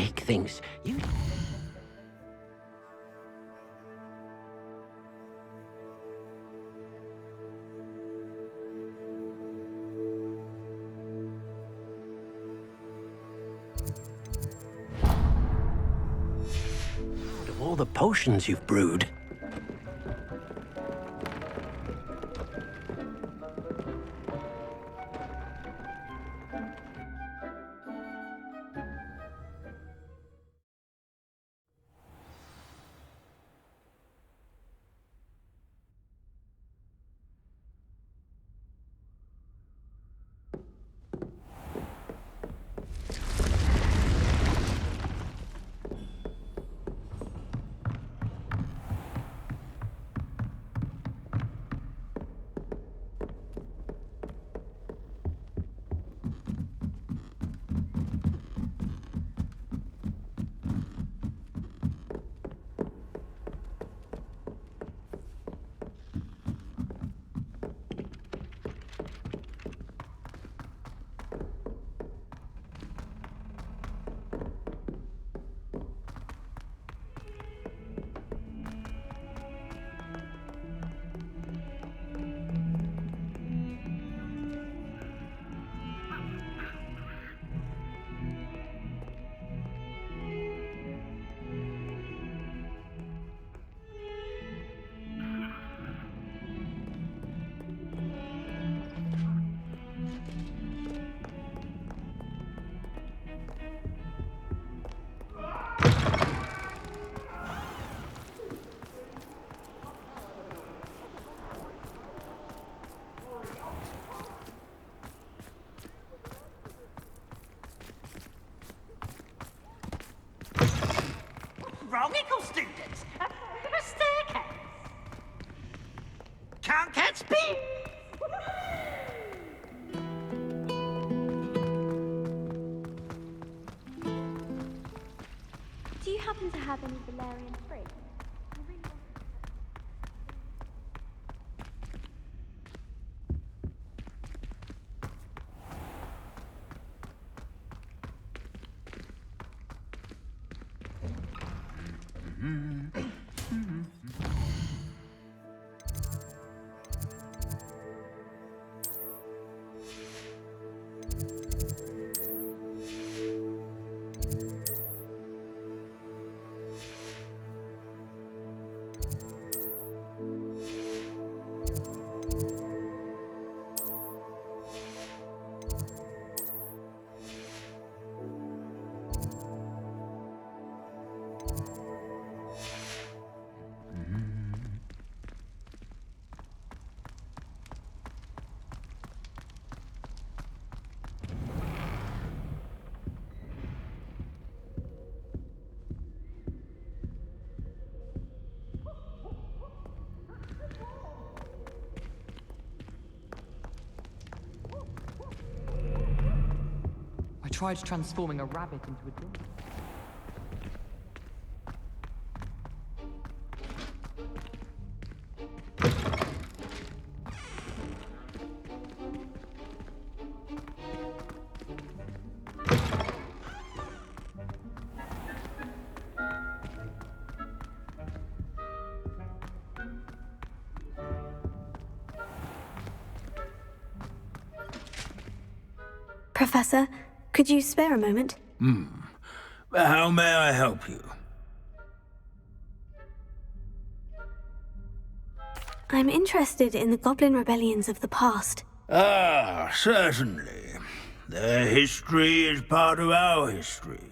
make things. You... Out of all the potions you've brewed... Wrongical students! A staircase! Can't catch bees! Do you happen to have any valerian fruit? I tried transforming a rabbit into a dog. Professor, could you spare a moment? How may I help you? I'm interested in the goblin rebellions of the past. Ah, certainly. Their history is part of our history.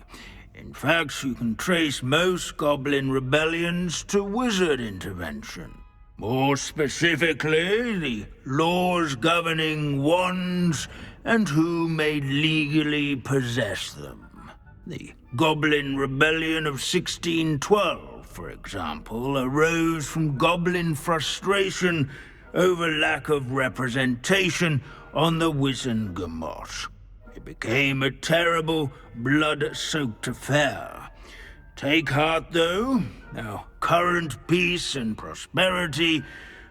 In fact, you can trace most goblin rebellions to wizard intervention. More specifically, the laws governing wands and who may legally possess them. The Goblin Rebellion of 1612, for example, arose from goblin frustration over lack of representation on the Wizengamot. It became a terrible, blood-soaked affair. Take heart, though. Our current peace and prosperity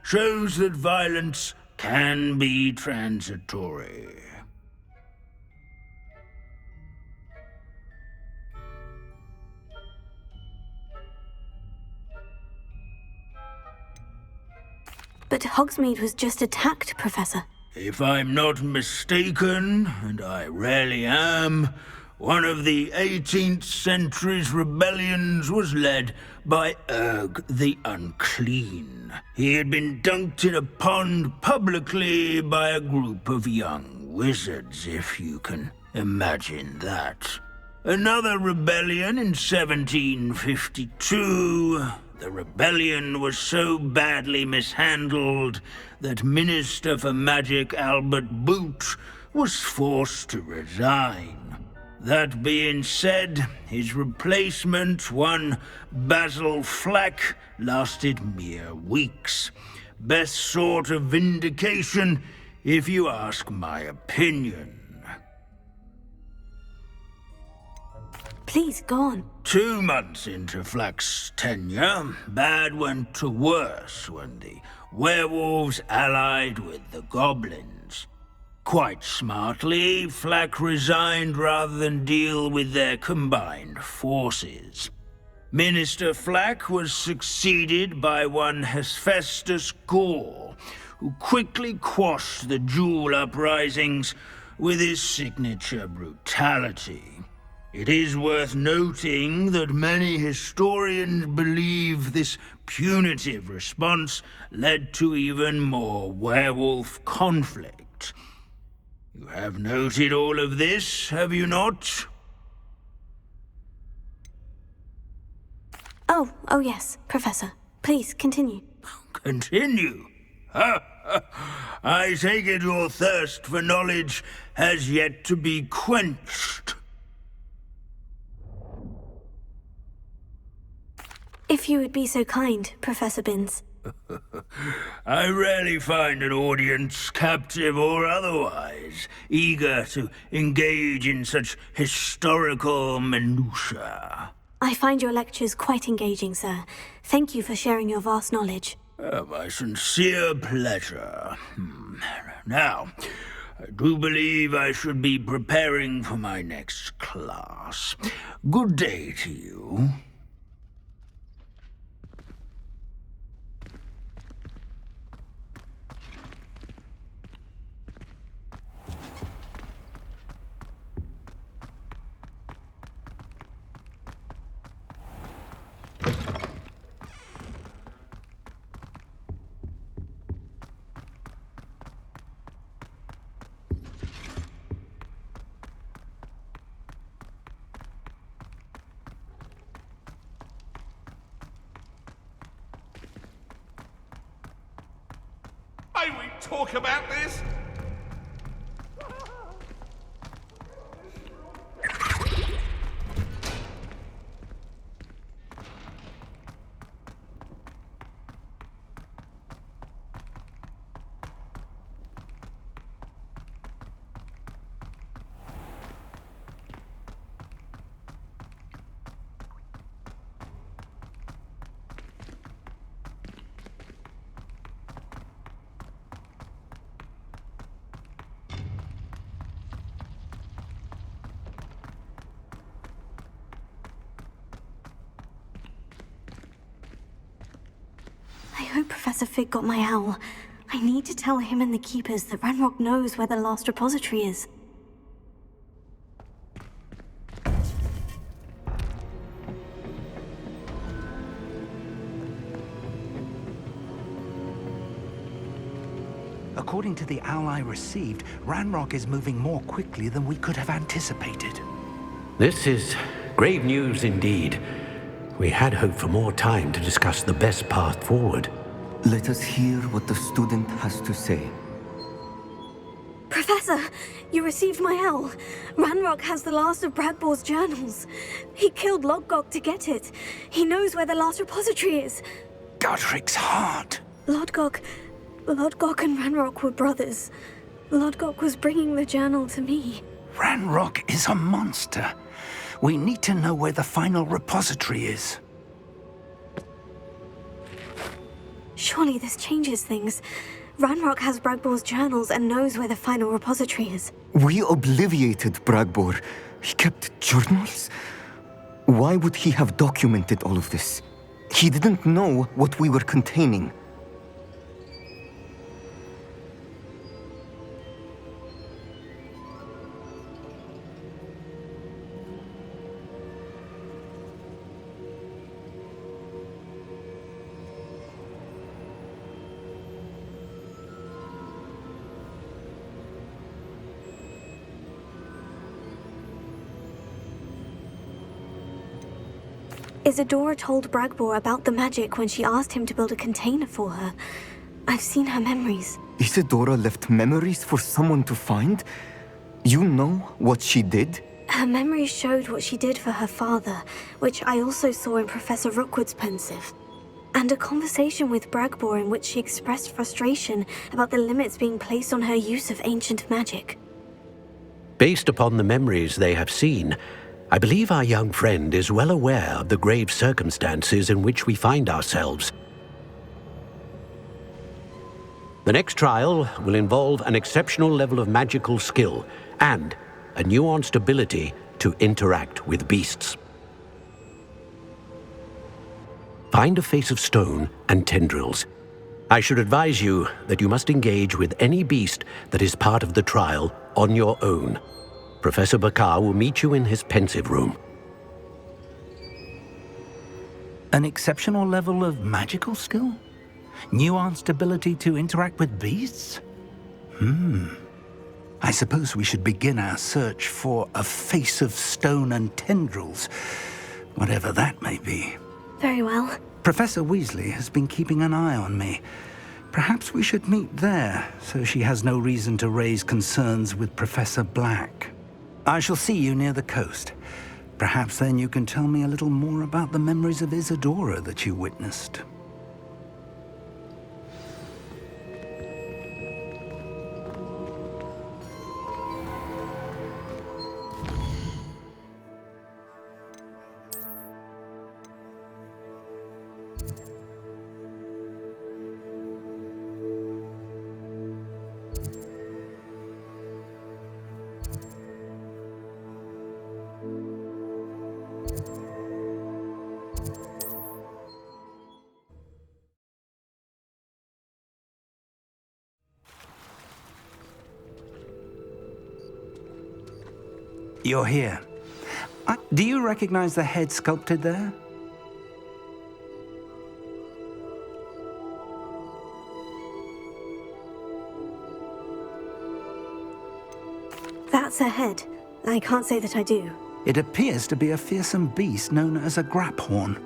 shows that violence can be transitory. But Hogsmeade was just attacked, Professor. If I'm not mistaken, and I rarely am, one of the 18th century's rebellions was led by Urg the Unclean. He had been dunked in a pond publicly by a group of young wizards, if you can imagine that. Another rebellion in 1752. The rebellion was so badly mishandled that Minister for Magic Albert Boot was forced to resign. That being said, his replacement, one Basil Flack, lasted mere weeks. Best sort of vindication, if you ask my opinion. Please, go on. 2 months into Flack's tenure, bad went to worse when the werewolves allied with the goblins. Quite smartly, Flack resigned rather than deal with their combined forces. Minister Flack was succeeded by one Hephaestus Gore, who quickly quashed the Jewel uprisings with his signature brutality. It is worth noting that many historians believe this punitive response led to even more werewolf conflict. You have noted all of this, have you not? Oh yes, Professor. Please, continue. Continue? I take it your thirst for knowledge has yet to be quenched. If you would be so kind, Professor Binns. I rarely find an audience, captive or otherwise, eager to engage in such historical minutiae. I find your lectures quite engaging, sir. Thank you for sharing your vast knowledge. My sincere pleasure. Now, I do believe I should be preparing for my next class. Good day to you. May we talk about this? I hope Professor Fig got my owl. I need to tell him and the Keepers that Ranrock knows where the last repository is. According to the owl I received, Ranrock is moving more quickly than we could have anticipated. This is grave news indeed. We had hoped for more time to discuss the best path forward. Let us hear what the student has to say. Professor, you received my owl. Ranrock has the last of Bradbor's journals. He killed Lodgok to get it. He knows where the last repository is. Godric's heart. Lodgok and Ranrock were brothers. Lodgok was bringing the journal to me. Ranrock is a monster. We need to know where the final repository is. Surely this changes things. Ranrock has Bradbor's journals and knows where the final repository is. We obliviated Bradbor. He kept journals? Why would he have documented all of this? He didn't know what we were containing. Isadora told Bragbor about the magic when she asked him to build a container for her. I've seen her memories. Isadora left memories for someone to find? You know what she did? Her memories showed what she did for her father, which I also saw in Professor Rookwood's pensive. And a conversation with Bragbor in which she expressed frustration about the limits being placed on her use of ancient magic. Based upon the memories they have seen, I believe our young friend is well aware of the grave circumstances in which we find ourselves. The next trial will involve an exceptional level of magical skill and a nuanced ability to interact with beasts. Find a face of stone and tendrils. I should advise you that you must engage with any beast that is part of the trial on your own. Professor Bakar will meet you in his pensive room. An exceptional level of magical skill? Nuanced ability to interact with beasts? I suppose we should begin our search for a face of stone and tendrils, whatever that may be. Very well. Professor Weasley has been keeping an eye on me. Perhaps we should meet there, so she has no reason to raise concerns with Professor Black. I shall see you near the coast. Perhaps then you can tell me a little more about the memories of Isadora that you witnessed. You're here. Do you recognize the head sculpted there? That's her head. I can't say that I do. It appears to be a fearsome beast known as a graphorn.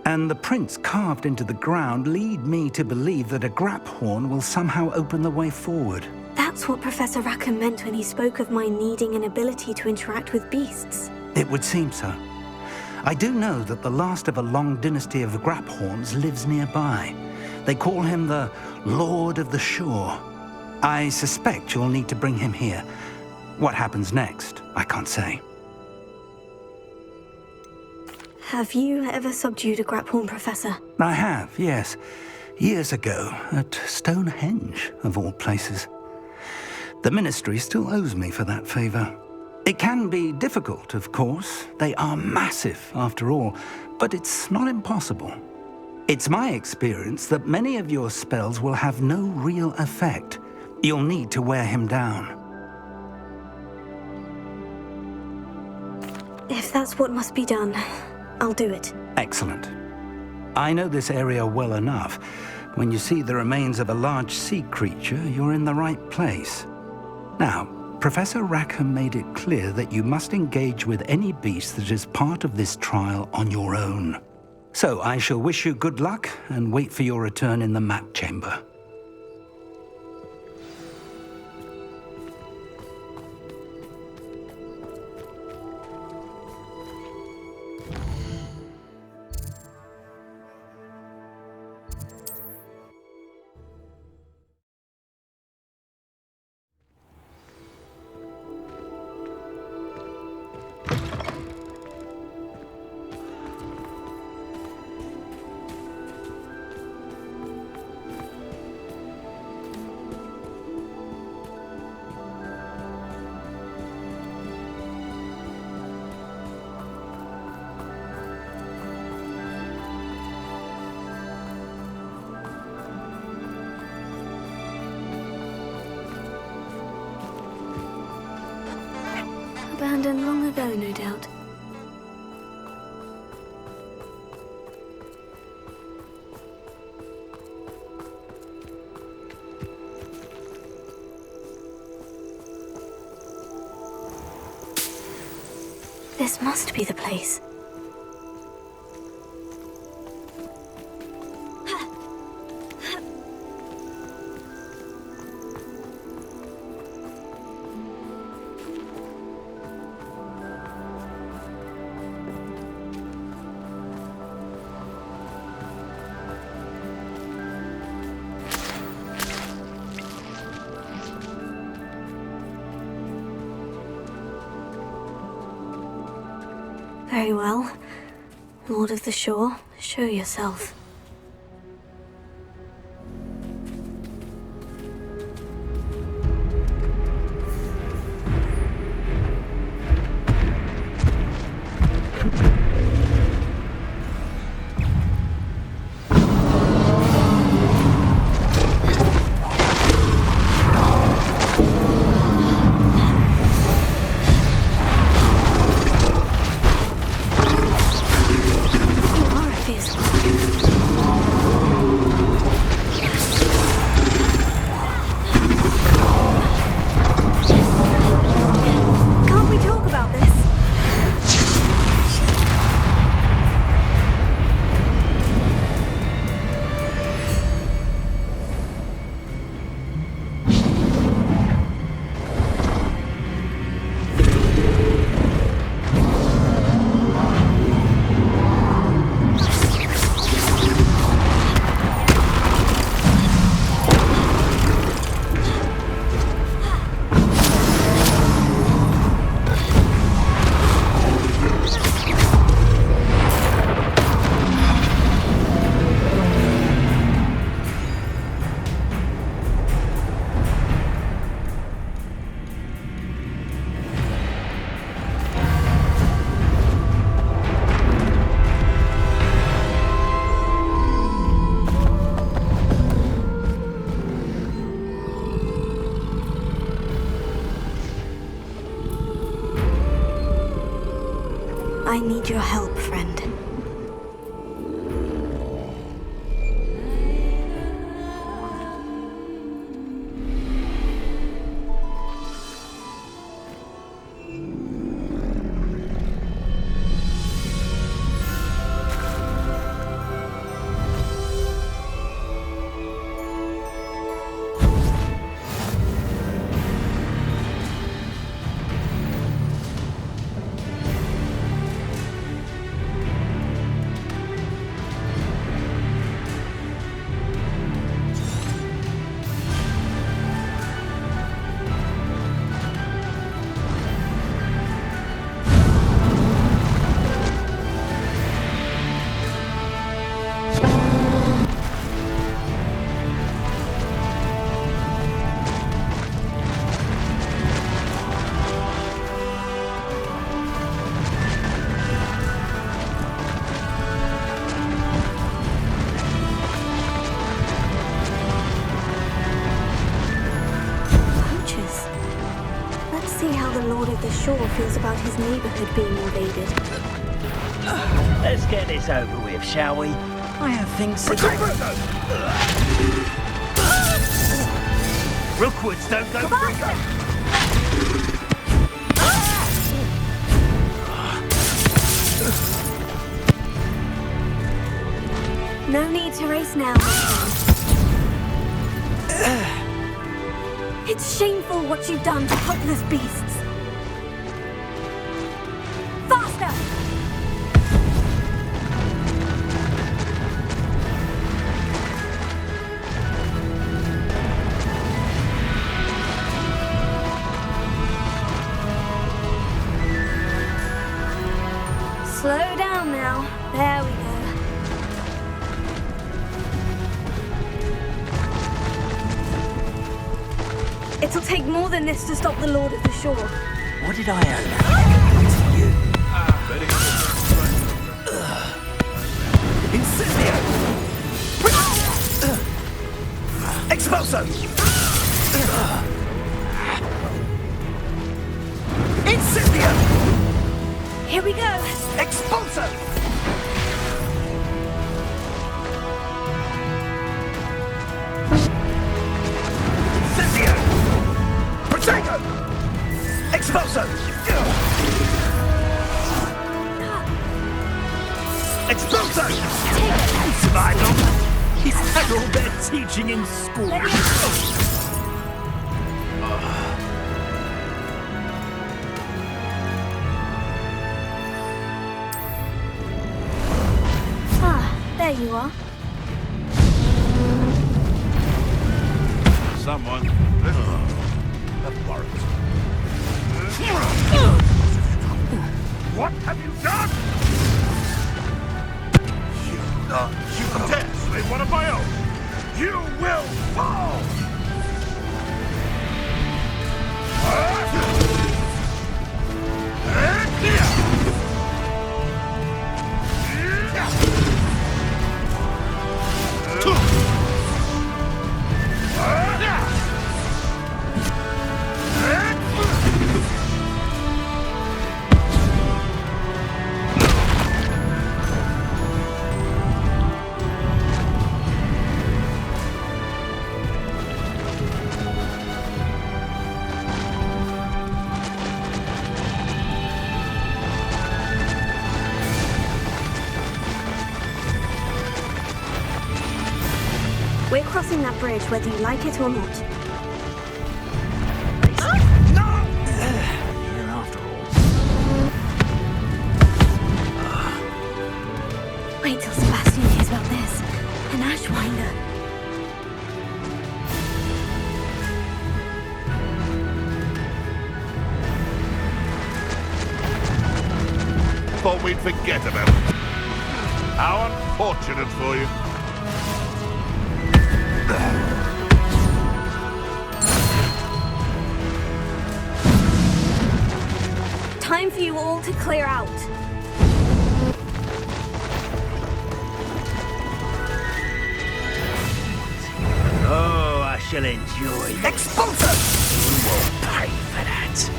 And the prints carved into the ground lead me to believe that a graphorn will somehow open the way forward. That's what Professor Rackham meant when he spoke of my needing an ability to interact with beasts. It would seem so. I do know that the last of a long dynasty of graphorns lives nearby. They call him the Lord of the Shore. I suspect you'll need to bring him here. What happens next, I can't say. Have you ever subdued a graphorn, Professor? I have, yes. Years ago, at Stonehenge, of all places. The Ministry still owes me for that favor. It can be difficult, of course. They are massive, after all, but it's not impossible. It's my experience that many of your spells will have no real effect. You'll need to wear him down. If that's what must be done, I'll do it. Excellent. I know this area well enough. When you see the remains of a large sea creature, you're in the right place. Now, Professor Rackham made it clear that you must engage with any beast that is part of this trial on your own. So I shall wish you good luck and wait for your return in the map chamber. Abandoned long ago, no doubt. This must be the place. Very well. Lord of the Shore, show yourself. I need your help, friend. Sure feels about his neighborhood being invaded. Let's get this over with, shall we? I have things to do. Rookwoods don't go free. No need to race now. It's shameful what you've done to helpless beasts. Slow down now. There we go. It'll take more than this to stop the Lord of the Shore. What did I owe to you? Incendio! Expulso! Incendio! Here we go! Expulso! Incendio! Protego! Expulso! Expulso! Survive long? Is that all they're teaching in school? There you are. Someone. That worked. What have you done? You dare slay one of my own! You will fall! We're crossing that bridge whether you like it or not. Here after all. Wait till Sebastian hears about this. An Ashwinder. Thought we'd forget about it. How unfortunate for you. Time for you all to clear out. Oh, I shall enjoy this. Expulsor! You will pay for that.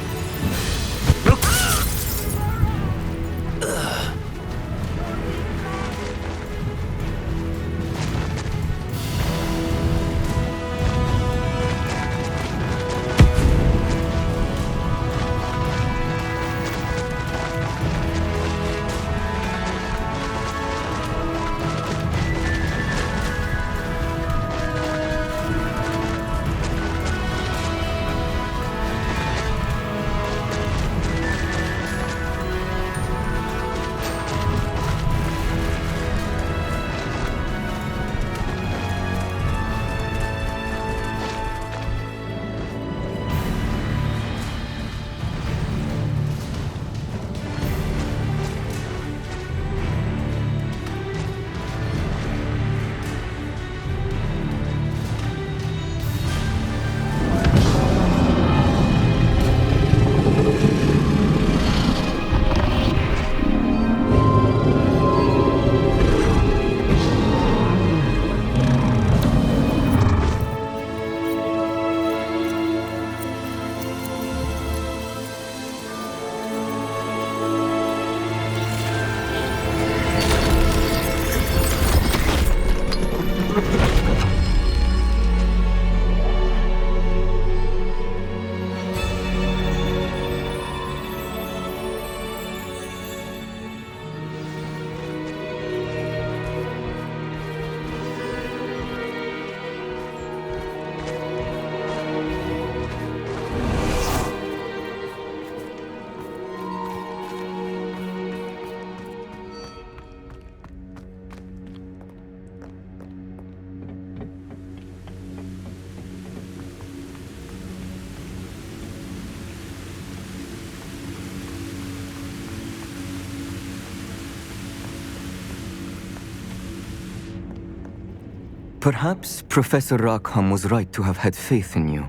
Perhaps Professor Rackham was right to have had faith in you.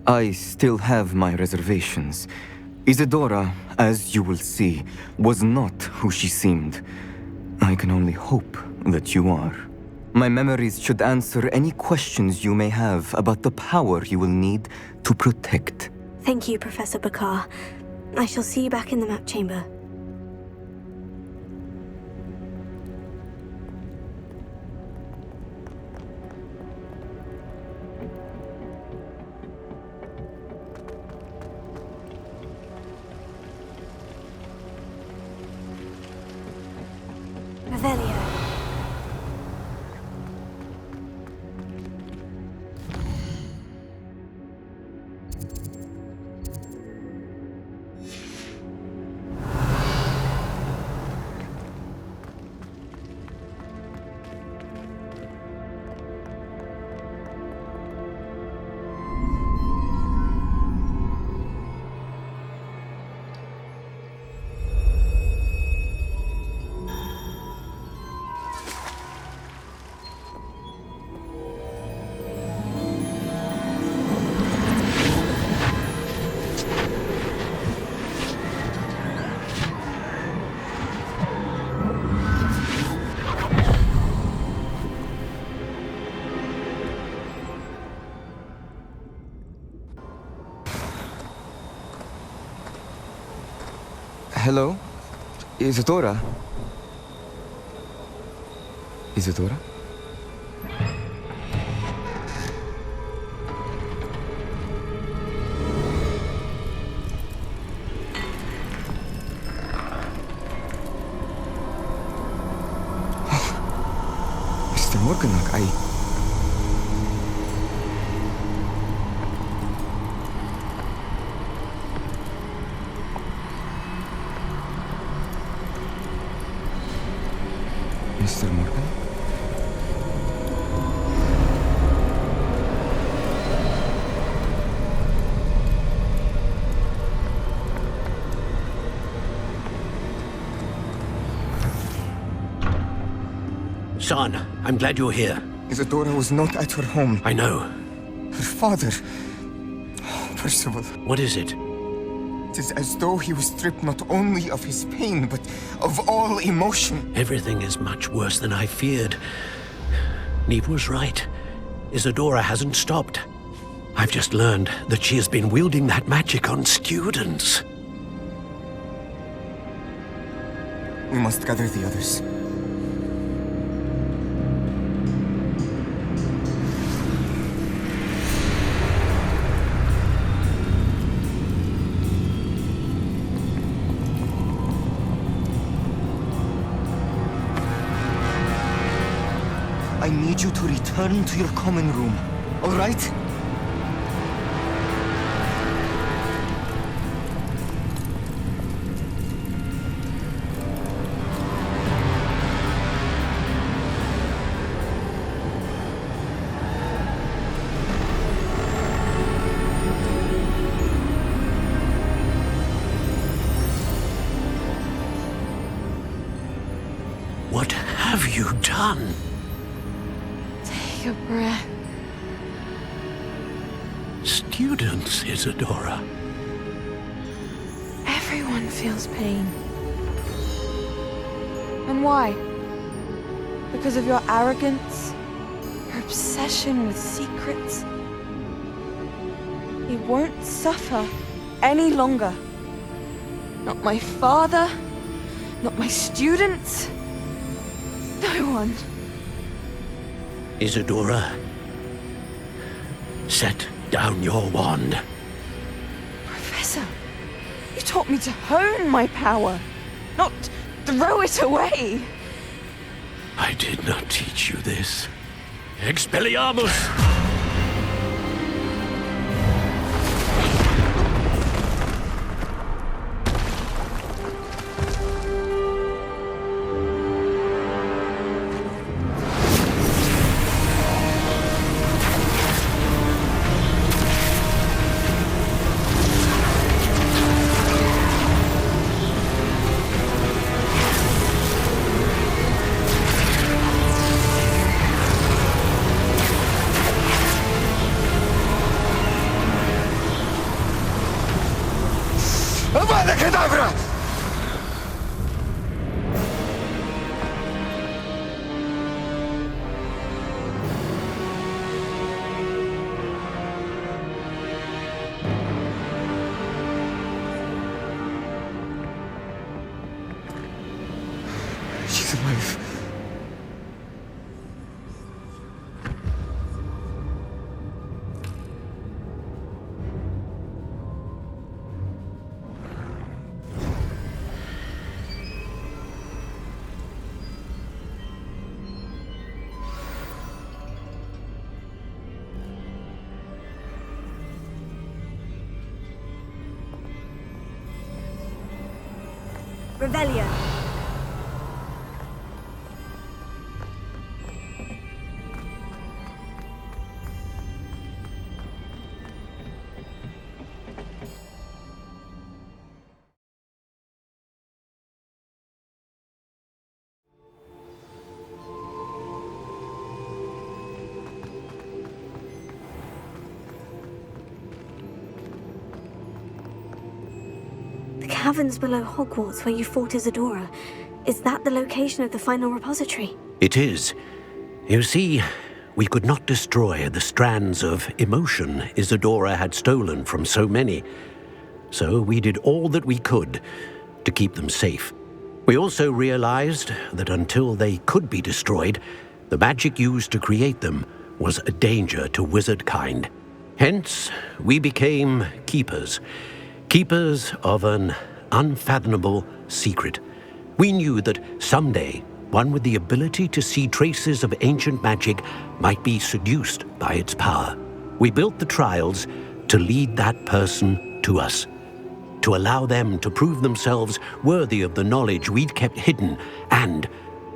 I still have my reservations. Isadora, as you will see, was not who she seemed. I can only hope that you are. My memories should answer any questions you may have about the power you will need to protect. Thank you, Professor Bakar. I shall see you back in the map chamber. Revelio. Hello? Isadora? Isadora? Mr. Morganach, Mr. Morgan? Son, I'm glad you're here. Isadora was not at her home. I know. Her father... Oh, Percival. What is it? It is as though he was stripped not only of his pain, but of all emotion. Everything is much worse than I feared. Neve was right. Isadora hasn't stopped. I've just learned that she has been wielding that magic on students. We must gather the others. I need you to return to your common room, all right? What have you done? Take a breath. Students, Isadora. Everyone feels pain. And why? Because of your arrogance? Your obsession with secrets? He won't suffer any longer. Not my father, not my students, no one. Isadora, set down your wand. Professor, you taught me to hone my power, not throw it away. I did not teach you this. Expelliarmus! Avada Kedavra! She's alive. Revelio. The caverns below Hogwarts where you fought Isadora. Is that the location of the final repository? It is. You see, we could not destroy the strands of emotion Isadora had stolen from so many. So we did all that we could to keep them safe. We also realized that until they could be destroyed, the magic used to create them was a danger to wizard kind. Hence, we became keepers. Keepers of an unfathomable secret. We knew that someday, one with the ability to see traces of ancient magic might be seduced by its power. We built the trials to lead that person to us, to allow them to prove themselves worthy of the knowledge we'd kept hidden and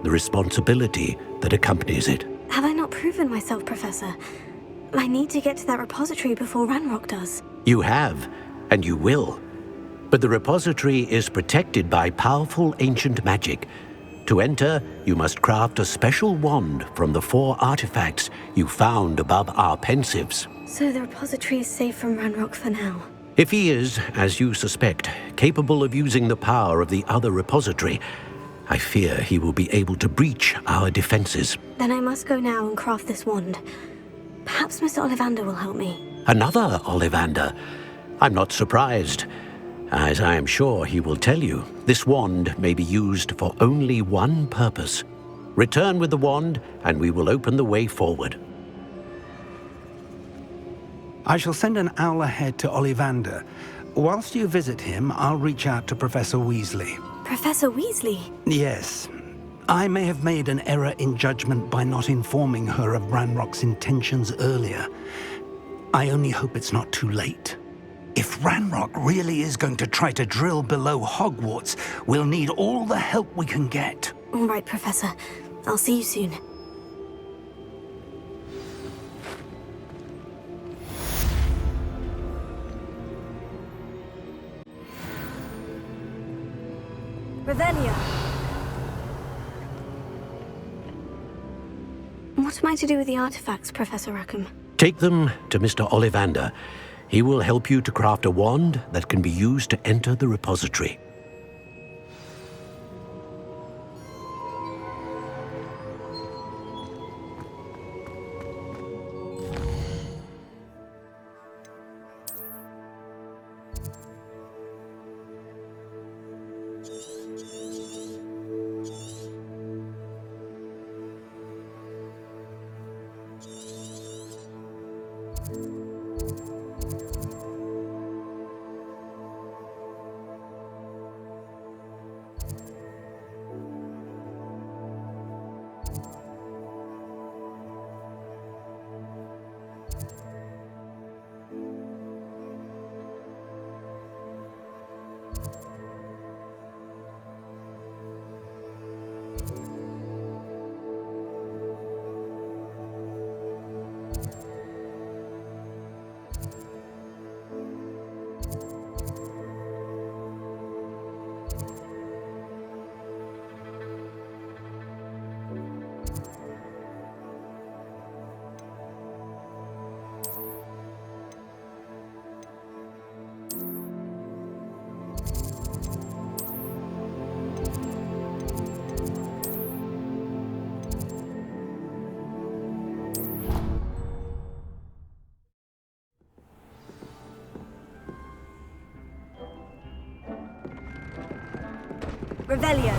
the responsibility that accompanies it. Have I not proven myself, Professor? I need to get to that repository before Ranrock does. You have, and you will. But the repository is protected by powerful ancient magic. To enter, you must craft a special wand from the 4 artifacts you found above our pensives. So the repository is safe from Ranrock for now. If he is, as you suspect, capable of using the power of the other repository, I fear he will be able to breach our defenses. Then I must go now and craft this wand. Perhaps Mr. Ollivander will help me. Another Ollivander? I'm not surprised. As I am sure he will tell you, this wand may be used for only one purpose. Return with the wand, and we will open the way forward. I shall send an owl ahead to Ollivander. Whilst you visit him, I'll reach out to Professor Weasley. Professor Weasley? Yes. I may have made an error in judgment by not informing her of Ranrock's intentions earlier. I only hope it's not too late. If Ranrock really is going to try to drill below Hogwarts, we'll need all the help we can get. All right, Professor. I'll see you soon. Revelio. What am I to do with the artifacts, Professor Rackham? Take them to Mr. Ollivander. He will help you to craft a wand that can be used to enter the repository. Revelio.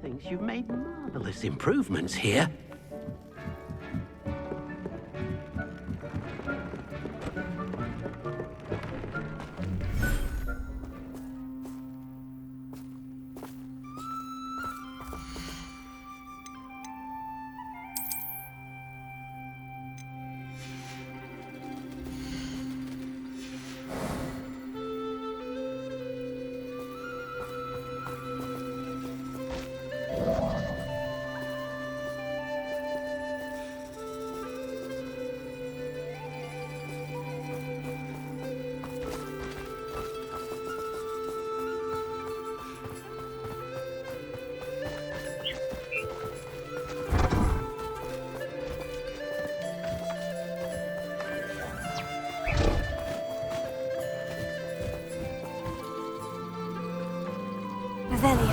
Thinks you've made marvelous improvements here. Revelio.